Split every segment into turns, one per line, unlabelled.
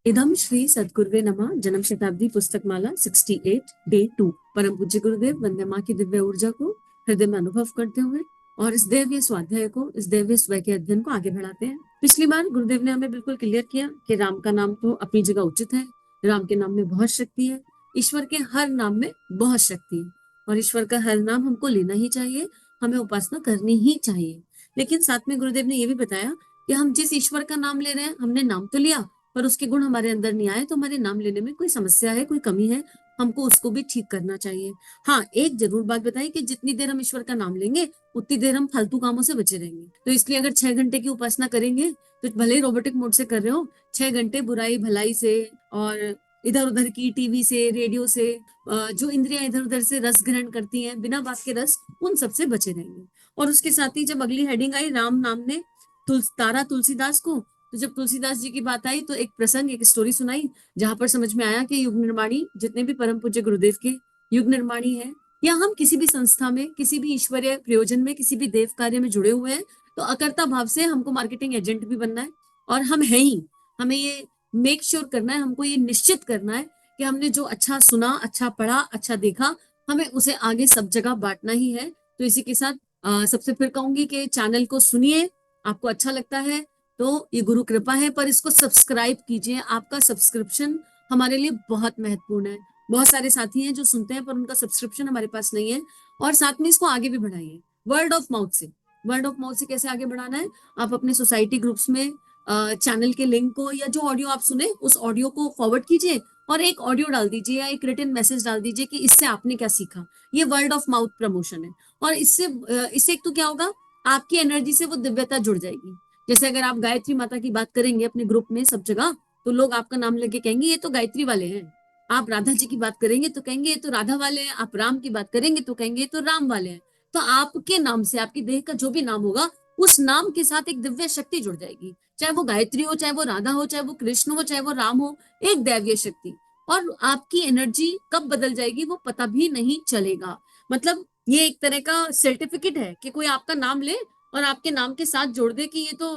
इदम श्री सद्गुरुवे नमः। जन्म शताब्दी पुस्तक माला 68 डे 2। परम पूज्य गुरुदेव वंदे माँ की दिव्य ऊर्जा को हृदय में अनुभव करते हुए और इस दैवीय स्वाध्याय को, इस दैवीय स्वय के अध्ययन को आगे बढ़ाते हैं। पिछली बार गुरुदेव ने हमें बिल्कुल क्लियर किया कि राम का नाम तो अपनी जगह उचित है। राम के नाम में बहुत शक्ति है, ईश्वर के हर नाम में बहुत शक्ति है और ईश्वर का हर नाम हमको लेना ही चाहिए, हमें उपासना करनी ही चाहिए। लेकिन साथ में गुरुदेव ने यह भी बताया कि हम जिस ईश्वर का नाम ले रहे हैं, हमने नाम तो लिया पर उसके गुण हमारे अंदर नहीं आए तो हमारे नाम लेने में कोई समस्या है, कोई कमी है, हमको उसको भी ठीक करना चाहिए। हाँ, एक जरूर बात बताएं कि जितनी देर हम ईश्वर का नाम लेंगे उतनी देर हम फालतू कामों से बचे रहेंगे। तो इसलिए अगर 6 घंटे की उपासना करेंगे तो भले ही रोबोटिक मोड से कर रहे हो, 6 घंटे बुराई भलाई से और इधर उधर की टीवी से, रेडियो से, जो इंद्रियां इधर उधर से रस ग्रहण करती हैं बिना बात के रस, उन सबसे बचे रहेंगे। और उसके साथ ही जब अगली हेडिंग आई राम नाम ने तारा तुलसीदास को, तो जब तुलसीदास जी की बात आई तो एक प्रसंग, एक स्टोरी सुनाई जहां पर समझ में आया कि युग निर्माणी जितने भी परम पूज्य गुरुदेव के युग निर्माणी है, या हम किसी भी संस्था में, किसी भी ईश्वरीय प्रयोजन में, किसी भी देव कार्य में जुड़े हुए हैं तो अकर्ता भाव से हमको मार्केटिंग एजेंट भी बनना है। और हम है ही, हमें ये मेक श्योर करना है, हमको ये निश्चित करना है कि हमने जो अच्छा सुना, अच्छा पढ़ा, अच्छा देखा, हमें उसे आगे सब जगह बांटना ही है। तो इसी के साथ सबसे फिर कहूंगी कि चैनल को सुनिए, आपको अच्छा लगता है तो ये गुरु कृपा है, पर इसको सब्सक्राइब कीजिए। आपका सब्सक्रिप्शन हमारे लिए बहुत महत्वपूर्ण है। बहुत सारे साथी हैं जो सुनते हैं पर उनका सब्सक्रिप्शन हमारे पास नहीं है। और साथ में इसको आगे भी बढ़ाइए वर्ड ऑफ माउथ से। वर्ड ऑफ माउथ से कैसे आगे बढ़ाना है? आप अपने सोसाइटी ग्रुप्स में चैनल के लिंक को या जो ऑडियो आप सुने उस ऑडियो को फॉरवर्ड कीजिए और एक ऑडियो डाल दीजिए या एक रिटन मैसेज डाल दीजिए कि इससे आपने क्या सीखा। ये वर्ड ऑफ माउथ प्रमोशन है। और इससे एक तो क्या होगा, आपकी एनर्जी से वो दिव्यता जुड़ जाएगी। जैसे अगर आप गायत्री माता की बात करेंगे अपने ग्रुप में सब जगह, तो लोग आपका नाम लेके कहेंगे ये तो गायत्री वाले हैं। आप राधा जी की बात करेंगे तो कहेंगे ये तो राधा वाले हैं। आप राम की बात करेंगे तो कहेंगे ये तो राम वाले हैं। तो आपके नाम से, आपकी देह का जो भी नाम होगा, उस नाम के साथ एक दिव्य शक्ति जुड़ जाएगी। चाहे वो गायत्री हो, चाहे वो राधा हो, चाहे वो कृष्ण हो, चाहे वो राम हो, एक दैवीय शक्ति। और आपकी एनर्जी कब बदल जाएगी वो पता भी नहीं चलेगा। मतलब ये एक तरह का सर्टिफिकेट है कि कोई आपका नाम ले और आपके नाम के साथ जोड़ दे कि ये तो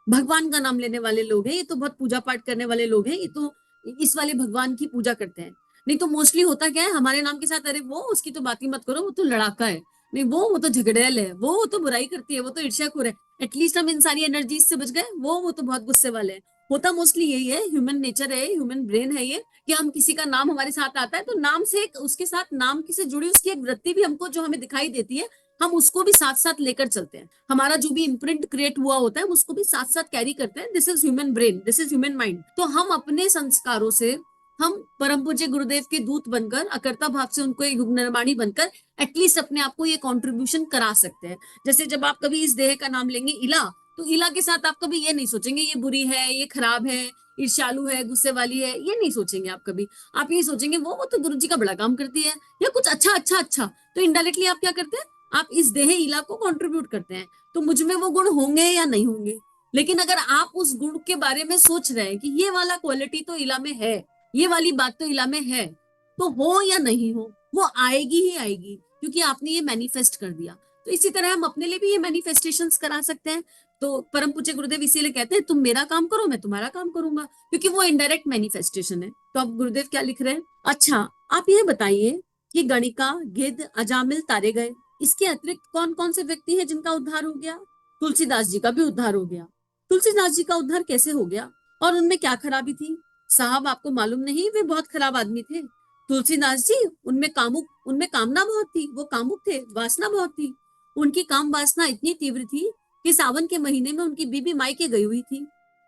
भगवान का नाम लेने वाले लोग हैं, ये तो बहुत पूजा पाठ करने वाले लोग हैं, ये तो इस वाले भगवान की पूजा करते हैं। नहीं तो मोस्टली होता क्या है हमारे नाम के साथ, अरे वो उसकी तो बात ही मत करो, वो तो लड़ाका है, नहीं वो तो झगड़ेल है, वो तो बुराई करती है, वो तो ईर्ष्याखोर है। एटलीस्ट हम इन सारी एनर्जीज से बच गए। वो तो बहुत गुस्से वाले हैं। होता मोस्टली यही है, ह्यूमन नेचर है, ह्यूमन ब्रेन है ये, कि हम किसी का नाम हमारे साथ आता है तो नाम से उसके साथ नाम से जुड़ी उसकी एक वृत्ति भी हमको जो हमें दिखाई देती है, हम उसको भी साथ साथ लेकर चलते हैं। हमारा जो भी इम्प्रिंट क्रिएट हुआ होता है उसको भी साथ साथ कैरी करते हैं। This is human brain, this is human mind. तो हम अपने संस्कारों से, हम परम पूज्य गुरुदेव के दूत बनकर, अकर्ता भाव से उनको युग निर्माणी बनकर एटलीस्ट अपने आप को ये कॉन्ट्रीब्यूशन करा सकते हैं। जैसे जब आप कभी इस देह का नाम लेंगे इला, तो इला के साथ आप कभी ये नहीं सोचेंगे ये बुरी है, ये खराब है, ईर्ष्यालु है, गुस्से वाली है, ये नहीं सोचेंगे आप कभी। आप ये सोचेंगे वो तो गुरु जी का बड़ा काम करती है, या कुछ अच्छा अच्छा अच्छा। तो इनडायरेक्टली आप क्या करते हैं, आप इस देह इला को कंट्रीब्यूट करते हैं। तो मुझ में वो गुण होंगे या नहीं होंगे। लेकिन अगर आप उस गुण के बारे में सोच रहे हैं कि ये वाला क्वालिटी तो इला में है, ये वाली बात तो इला में है, तो हो या नहीं हो, वो आएगी ही आएगी, क्योंकि आपने ये मैनिफेस्ट कर दिया। तो इसी तरह हम अपने लिए भी ये मैनिफेस्टेशंस करा सकते हैं। तो परम पूज्य गुरुदेव इसीलिए कहते हैं तुम मेरा काम करो, मैं तुम्हारा काम करूंगा, क्योंकि वो इनडायरेक्ट मैनिफेस्टेशन है। तो अब गुरुदेव क्या लिख रहे हैं? अच्छा, आप ये बताइए कि गणिका, गिद्ध, अजामिल तारे गए, इसके अतिरिक्त कौन कौन से व्यक्ति हैं जिनका उद्धार हो गया? तुलसीदास जी का भी उद्धार हो गया। तुलसीदास जी का उद्धार कैसे हो गया और उनमें क्या खराबी थी? साहब आपको मालूम नहीं, वे बहुत खराब आदमी थे। तुलसीदास जी, उनमें कामना बहुत थी, वो कामुक थे, वासना बहुत थी। उनकी काम वासना इतनी तीव्र थी कि सावन के महीने में उनकी बीबी मायके गई हुई थी।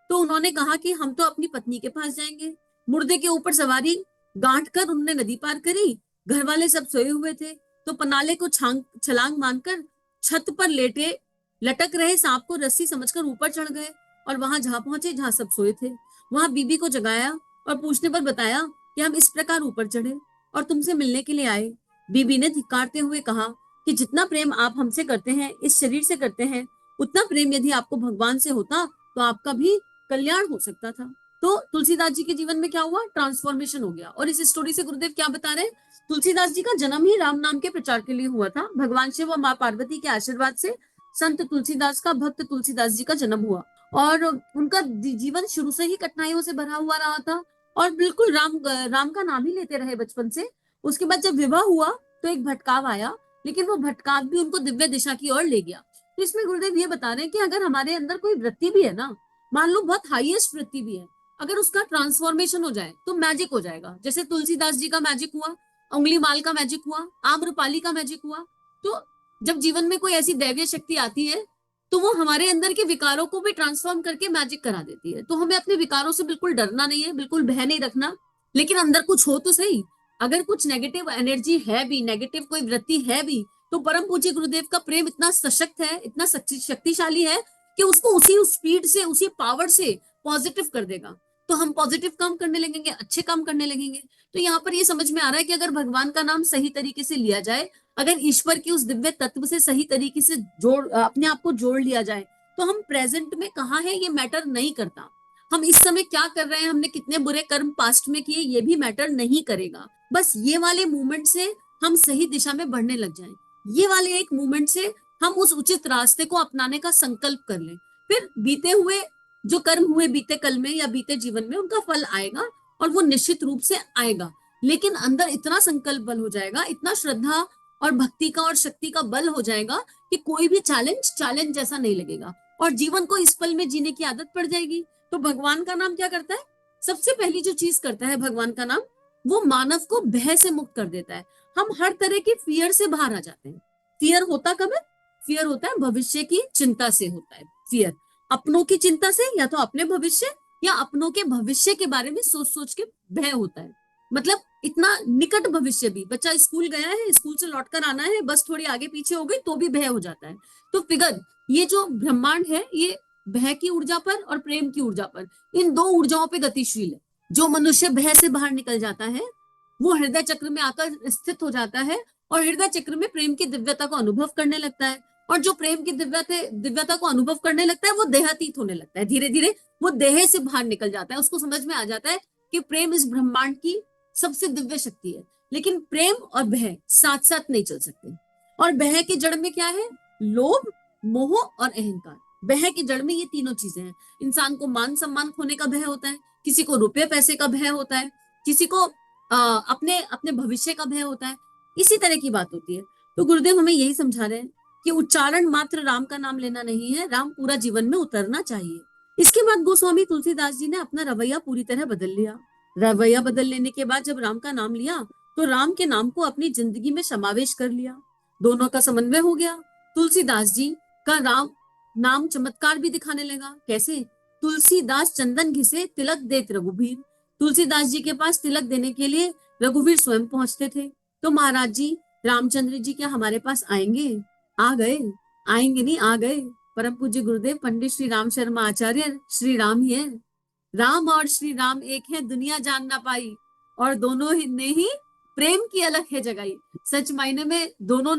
तो उन्होंने कहा कि हम तो अपनी पत्नी के पास जाएंगे। मुर्दे के ऊपर सवारी गांठ कर उन्होंने नदी पार करी। घर वाले सब सोए हुए थे तो पनाले को छलांग मारकर छत पर लेटे लटक रहे सांप को रस्सी समझकर ऊपर चढ़ गए और वहां जहां पहुंचे जहां सब सोए थे। वहां बीबी को जगाया और पूछने पर बताया कि हम इस प्रकार ऊपर चढ़े और तुमसे मिलने के लिए आए। बीबी ने धिक्कारते हुए कहा कि जितना प्रेम आप हमसे करते हैं, इस शरीर से करते हैं, उतना प्रेम यदि आपको भगवान से होता तो आपका भी कल्याण हो सकता था। तो तुलसीदास जी के जीवन में क्या हुआ? ट्रांसफॉर्मेशन हो गया। और इस स्टोरी से गुरुदेव क्या बता रहे हैं? तुलसीदास जी का जन्म ही राम नाम के प्रचार के लिए हुआ था। भगवान शिव और माँ पार्वती के आशीर्वाद से संत तुलसीदास का, भक्त तुलसीदास जी का जन्म हुआ और उनका जीवन शुरू से ही कठिनाइयों से भरा हुआ रहा था, और बिल्कुल राम राम का नाम ही लेते रहे बचपन से। उसके बाद जब विवाह हुआ तो एक भटकाव आया, लेकिन वो भटकाव भी उनको दिव्य दिशा की ओर ले गया। तो इसमें गुरुदेव ये बता रहे हैं कि अगर हमारे अंदर कोई वृत्ति भी है ना, मान लो बहुत हाईएस्ट वृत्ति भी है, अगर उसका ट्रांसफॉर्मेशन हो जाए तो मैजिक हो जाएगा। जैसे तुलसीदास जी का मैजिक हुआ, उंगली माल का मैजिक हुआ, आम्रपाली का मैजिक हुआ। तो जब जीवन में कोई ऐसी दैवीय शक्ति आती है तो वो हमारे अंदर के विकारों को भी ट्रांसफॉर्म करके मैजिक करा देती है। तो हमें अपने विकारों से बिल्कुल डरना नहीं है, बिल्कुल भय नहीं रखना, लेकिन अंदर कुछ हो तो सही। अगर कुछ नेगेटिव एनर्जी है भी, नेगेटिव कोई वृत्ति है भी, तो परम पूज्य गुरुदेव का प्रेम इतना सशक्त है, इतना शक्तिशाली है कि उसको उसी स्पीड से, उसी पावर से पॉजिटिव कर देगा। तो हम पॉजिटिव काम करने लगेंगे, अच्छे काम करने लगेंगे। तो यहाँ पर ये समझ में आ रहा है कि अगर भगवान का नाम सही तरीके से लिया जाए, अगर ईश्वर की उस दिव्य तत्व से सही तरीके से अपने आप को जोड़ लिया जाए, तो हम प्रेजेंट में कहाँ है ये मैटर नहीं करता। हम इस समय क्या कर रहे हैं, हमने कितने बुरे कर्म पास्ट में किए, ये भी मैटर नहीं करेगा। बस ये वाले मूवमेंट से हम सही दिशा में बढ़ने लग जाएं, ये वाले एक मूवमेंट से हम उस उचित रास्ते को अपनाने का संकल्प कर लें, फिर बीते हुए जो कर्म हुए बीते कल में या बीते जीवन में, उनका फल आएगा, और वो निश्चित रूप से आएगा। लेकिन अंदर इतना संकल्प बल हो जाएगा, इतना श्रद्धा और भक्ति का और शक्ति का बल हो जाएगा कि कोई भी चैलेंज चैलेंज जैसा नहीं लगेगा, और जीवन को इस पल में जीने की आदत पड़ जाएगी। तो भगवान का नाम क्या करता है? सबसे पहली जो चीज करता है भगवान का नाम, वो मानव को भय से मुक्त कर देता है। हम हर तरह के फियर से बाहर आ जाते हैं। फियर होता कब है? फियर होता है भविष्य की चिंता से होता है। फियर अपनों की चिंता से, या तो अपने भविष्य या अपनों के भविष्य के बारे में सोच सोच के भय होता है। मतलब इतना निकट भविष्य भी, बच्चा स्कूल गया है, स्कूल से लौटकर आना है, बस थोड़ी आगे पीछे हो गई तो भी भय हो जाता है। तो फिगर, ये जो ब्रह्मांड है ये भय की ऊर्जा पर और प्रेम की ऊर्जा पर, इन दो ऊर्जाओं पे गतिशील है। जो मनुष्य भय से बाहर निकल जाता है वो हृदय चक्र में आकर स्थित हो जाता है, और हृदय चक्र में प्रेम की दिव्यता को अनुभव करने लगता है। और जो प्रेम की दिव्यता को अनुभव करने लगता है वो देहातीत होने लगता है। धीरे धीरे वो देह से बाहर निकल जाता है, उसको समझ में आ जाता है कि प्रेम इस ब्रह्मांड की सबसे दिव्य शक्ति है। लेकिन प्रेम और भय साथ साथ नहीं चल सकते। और भय की जड़ में क्या है? लोभ, मोह और अहंकार। भय की जड़ में ये तीनों चीजें हैं। इंसान को मान सम्मान खोने का भय होता है, किसी को रुपये पैसे का भय होता है, किसी को अपने अपने भविष्य का भय होता है। इसी तरह की बात होती है। तो गुरुदेव हमें यही समझा रहे हैं कि उच्चारण मात्र राम का नाम लेना नहीं है, राम पूरा जीवन में उतरना चाहिए। इसके बाद गोस्वामी तुलसीदास जी ने अपना रवैया पूरी तरह बदल लिया। रवैया बदल लेने के बाद जब राम का नाम लिया तो राम के नाम को अपनी जिंदगी में समावेश कर लिया, दोनों का समन्वय हो गया। तुलसीदास जी का राम नाम चमत्कार भी दिखाने लगा। कैसे? तुलसीदास चंदन घिसे तिलक देत रघुबीर। तुलसीदास जी के पास तिलक देने के लिए रघुवीर स्वयं पहुंचते थे। तो महाराज जी रामचंद्र जी क्या हमारे पास आएंगे? आ गए। आएंगे नहीं, आ गए। परम पूज्य गुरुदेव पंडित श्री राम शर्मा आचार्य श्री राम ही है। राम और श्री राम एक है, दुनिया जान ना पाई, और दोनों ही ने ही प्रेम की अलग है जगाई। सच मायने में दोनों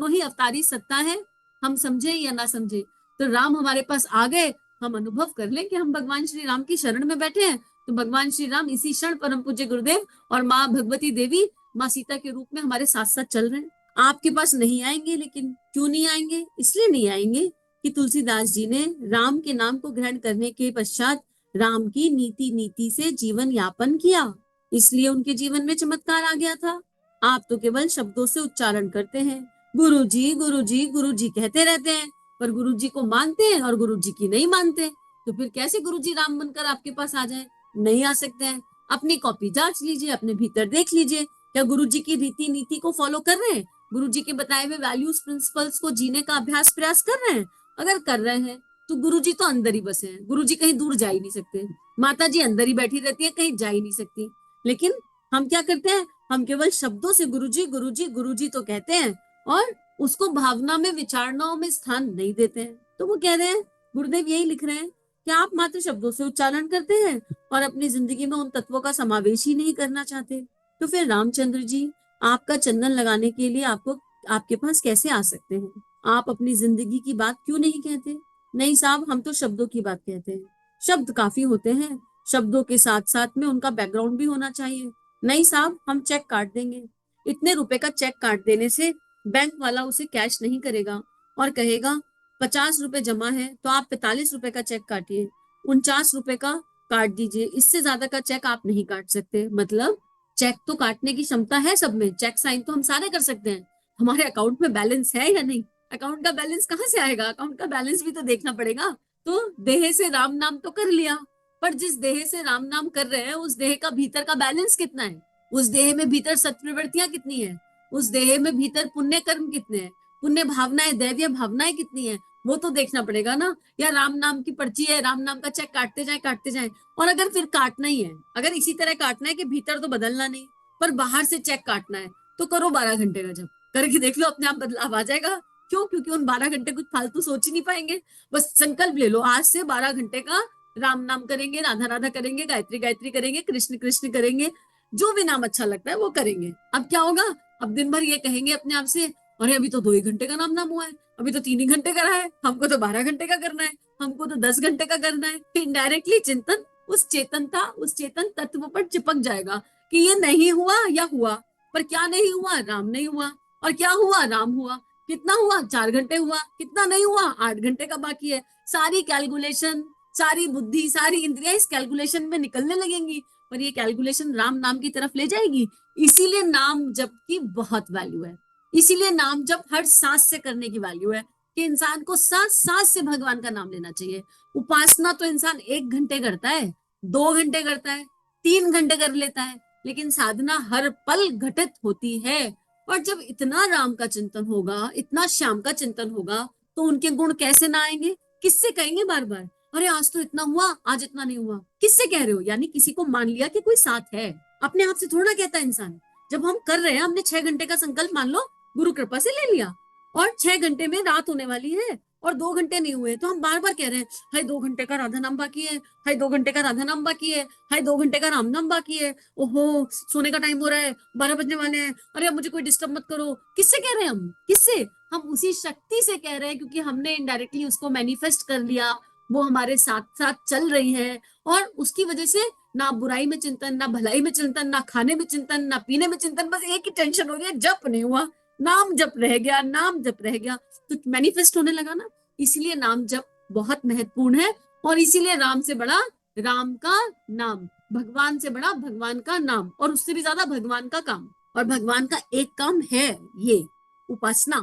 ही अवतारी सत्ता है, हम समझे या ना समझे। तो राम हमारे पास आ गए, हम अनुभव कर लें कि हम भगवान श्री राम की शरण में बैठे हैं। तो भगवान श्री राम इसी क्षण परम पूज्य गुरुदेव और माँ भगवती देवी, माँ सीता के रूप में हमारे साथ साथ चल रहे हैं। आपके पास नहीं आएंगे, लेकिन क्यों नहीं आएंगे? इसलिए नहीं आएंगे कि तुलसीदास जी ने राम के नाम को ग्रहण करने के पश्चात राम की नीति से जीवन यापन किया, इसलिए उनके जीवन में चमत्कार आ गया था। आप तो केवल शब्दों से उच्चारण करते हैं, गुरु जी गुरु जी गुरु जी कहते रहते हैं, पर गुरु जी को मानते हैं और गुरु जी की नहीं मानते। तो फिर कैसे गुरु जी राम बनकर आपके पास आ जाए? नहीं आ सकते हैं। अपनी कॉपी जांच लीजिए, अपने भीतर देख लीजिए, क्या गुरु जी की रीति नीति को फॉलो कर रहे हैं? गुरु जी के बताए हुए वैल्यूज प्रिंसिपल्स को जीने का अभ्यास प्रयास कर रहे हैं? अगर कर रहे हैं तो गुरुजी तो अंदर ही बसे हैं, गुरुजी कहीं दूर जा ही नहीं सकते। माता जी अंदर ही बैठी रहती है, कहीं जा ही नहीं सकती। लेकिन हम क्या करते हैं? हम केवल शब्दों से गुरुजी गुरुजी गुरुजी तो कहते हैं, और उसको भावना में, विचारणाओं में स्थान नहीं देते हैं। तो वो कह रहे हैं, गुरुदेव यही लिख रहे हैं कि आप मात्र शब्दों से उच्चारण करते हैं और अपनी जिंदगी में उन तत्वों का समावेश ही नहीं करना चाहते। तो फिर रामचंद्र जी आपका चंदन लगाने के लिए आपके पास कैसे आ सकते हैं? आप अपनी जिंदगी की बात क्यों नहीं कहते? नहीं साहब, हम तो शब्दों की बात कहते हैं। शब्द काफी होते हैं, शब्दों के साथ साथ में उनका बैकग्राउंड भी होना चाहिए। नहीं साहब, हम चेक काट देंगे। इतने रुपए का चेक काट देने से बैंक वाला उसे कैश नहीं करेगा और कहेगा ₹50 जमा है तो आप ₹45 का चेक काटिए, ₹49 का काट दीजिए, इससे ज्यादा का चेक आप नहीं काट सकते। मतलब चेक तो काटने की क्षमता है सब में, चेक साइन तो हम सारे कर सकते हैं, हमारे अकाउंट में बैलेंस है या नहीं? अकाउंट का बैलेंस कहाँ से आएगा? अकाउंट का बैलेंस भी तो देखना पड़ेगा। तो देह से राम नाम तो कर लिया, पर जिस देह से राम नाम कर रहे हैं उस देह का भीतर का बैलेंस कितना है? उस देह में भीतर सत्प्रवृत्तियां कितनी है? उस देह में भीतर पुण्य कर्म कितने हैं? पुण्य भावनाएं, दैवीय भावनाएं कितनी है? वो तो देखना पड़ेगा ना। या राम नाम की पर्ची है, राम नाम का चेक काटते जाए। और अगर फिर काटना ही है, अगर इसी तरह काटना है कि भीतर तो बदलना नहीं पर बाहर से चेक काटना है, तो करो 12 घंटे का जब, करके देख लो, अपने आप बदलाव आ जाएगा। क्यों? क्योंकि उन 12 घंटे कुछ फालतू सोच ही नहीं पाएंगे। बस संकल्प ले लो, आज से 12 घंटे का राम नाम करेंगे, राधा राधा करेंगे, गायत्री गायत्री करेंगे, कृष्ण कृष्ण करेंगे, जो भी नाम अच्छा लगता है वो करेंगे। अब क्या होगा? अब दिन भर ये कहेंगे अपने आप से, अरे अभी तो 2 ही घंटे का नाम हुआ है, अभी तो 3 ही घंटे का रहा है, हमको तो 12 घंटे का करना है, हमको तो 10 घंटे का करना है। इनडायरेक्टली चिंतन उस चेतनता, उस चेतन तत्व पर चिपक जाएगा कि ये नहीं हुआ या हुआ। पर क्या नहीं हुआ? राम नहीं हुआ। और क्या हुआ? राम हुआ। कितना हुआ? 4 घंटे हुआ। कितना नहीं हुआ? 8 घंटे का बाकी है। सारी कैलकुलेशन, सारी बुद्धि, सारी इंद्रियां इस कैलकुलेशन में निकलने लगेंगी, पर ये कैलकुलेशन राम नाम की तरफ ले जाएगी। इसीलिए नाम जप की बहुत वैल्यू है, इसीलिए नाम जप हर सांस से करने की वैल्यू है, कि इंसान को सांस सांस से भगवान का नाम लेना चाहिए। उपासना तो इंसान 1 घंटे करता है, 2 घंटे करता है, 3 घंटे कर लेता है, लेकिन साधना हर पल घटित होती है। और जब इतना राम का चिंतन होगा, इतना श्याम का चिंतन होगा, तो उनके गुण कैसे ना आएंगे? किससे कहेंगे बार बार, अरे आज तो इतना हुआ, आज इतना नहीं हुआ? किससे कह रहे हो? यानी किसी को मान लिया कि कोई साथ है। अपने आप से थोड़ा कहता है इंसान। जब हम कर रहे हैं, हमने 6 घंटे का संकल्प मान लो गुरु कृपा से ले लिया, और 6 घंटे में रात होने वाली है और 2 घंटे नहीं हुए, तो हम बार बार कह रहे हैं, हाय 2 घंटे का राधा नाम बाकी है, हाय 2 घंटे का राधा नाम बाकी है, हाय 2 घंटे का राम नाम बाकी है, ओहो सोने का टाइम हो रहा है, 12 बजने वाले हैं, अरे अब मुझे कोई डिस्टर्ब मत करो। किससे कह रहे हैं हम? किससे? हम उसी शक्ति से कह रहे हैं, क्योंकि हमने इनडायरेक्टली उसको मैनिफेस्ट कर लिया, वो हमारे साथ साथ चल रही है। और उसकी वजह से ना बुराई में चिंतन, ना भलाई में चिंतन, ना खाने में चिंतन, ना पीने में चिंतन, बस एक ही टेंशन हो गया, जप नहीं हुआ, नाम जप रह गया, नाम जप रह गया, तो मैनिफेस्ट होने लगा ना। इसलिए नाम जप बहुत महत्वपूर्ण है, और इसीलिए राम से बड़ा राम का नाम, भगवान से बड़ा भगवान का नाम, और उससे भी ज्यादा भगवान का काम। और भगवान का एक काम है ये उपासना,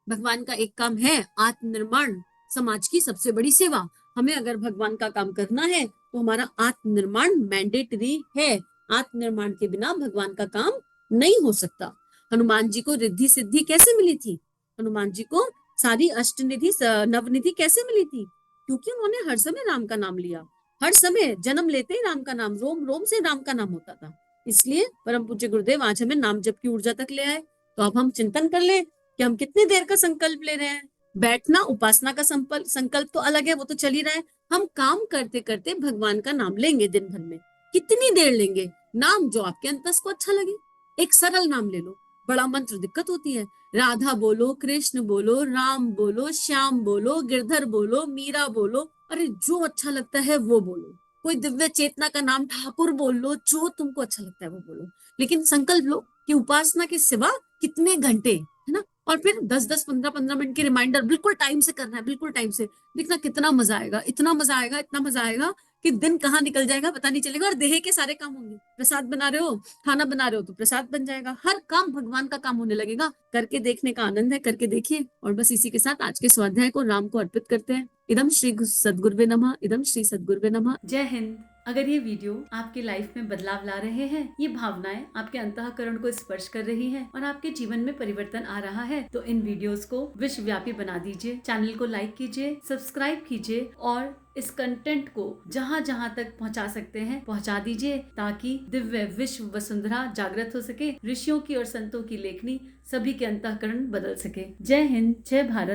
भगवान का एक काम है आत्मनिर्माण, समाज की सबसे बड़ी सेवा। हमें अगर भगवान का काम करना है तो हमारा आत्मनिर्माण मैंडेटरी है। आत्मनिर्माण के बिना भगवान का काम नहीं हो सकता। हनुमान जी को रिद्धि सिद्धि कैसे मिली थी? हनुमान जी को सारी अष्टनिधि नवनिधि कैसे मिली थी? क्योंकि उन्होंने हर समय राम का नाम लिया, हर समय जन्म लेते ही राम का नाम, रोम रोम से राम का नाम होता था। इसलिए परम पूज्य गुरुदेव आज हमें नाम जप की ऊर्जा तक ले आए। तो अब हम चिंतन कर ले कि हम कितनी देर का संकल्प ले रहे हैं। बैठना, उपासना का संकल्प तो अलग है, वो तो चल ही रहा है। हम काम करते करते भगवान का नाम लेंगे दिन भर में। कितनी देर लेंगे? नाम जो आपके अंतस को अच्छा लगे। एक सरल नाम ले लो, बड़ा मंत्र दिक्कत होती है। राधा बोलो, कृष्ण बोलो, राम बोलो, श्याम बोलो, गिरधर बोलो, मीरा बोलो, अरे जो अच्छा लगता है वो बोलो। कोई दिव्य चेतना का नाम ठाकुर बोल लो, जो तुमको अच्छा लगता है वो बोलो। लेकिन संकल्प लो कि उपासना के सिवा कितने घंटे, है ना? और फिर 10-10, 15-15 मिनट के रिमाइंडर बिल्कुल टाइम से करना है, बिल्कुल टाइम से। देखना कितना मजा आएगा, इतना मजा आएगा, इतना मजा आएगा कि दिन कहाँ निकल जाएगा पता नहीं चलेगा। और देह के सारे काम होंगे। प्रसाद बना रहे हो, खाना बना रहे हो तो प्रसाद बन जाएगा, हर काम भगवान का काम होने लगेगा। करके देखने का आनंद है, करके देखिए। और बस इसी के साथ आज के स्वाध्याय को राम को अर्पित करते हैं। इदम श्री सद्गुरुवे नमः, इदम श्री सद्गुरुवे नमः। जय हिंद। अगर ये वीडियो आपकी लाइफ में बदलाव ला रहे हैं, ये भावनाएं आपके अंतःकरण को स्पर्श कर रही हैं और आपके जीवन में परिवर्तन आ रहा है, तो इन वीडियोस को विश्वव्यापी बना दीजिए। चैनल को लाइक कीजिए, सब्सक्राइब कीजिए और इस कंटेंट को जहां जहां तक पहुंचा सकते हैं पहुंचा दीजिए, ताकि दिव्य विश्व वसुंधरा जागृत हो सके, ऋषियों की और संतों की लेखनी सभी के अंतःकरण बदल सके। जय हिंद, जय भारत।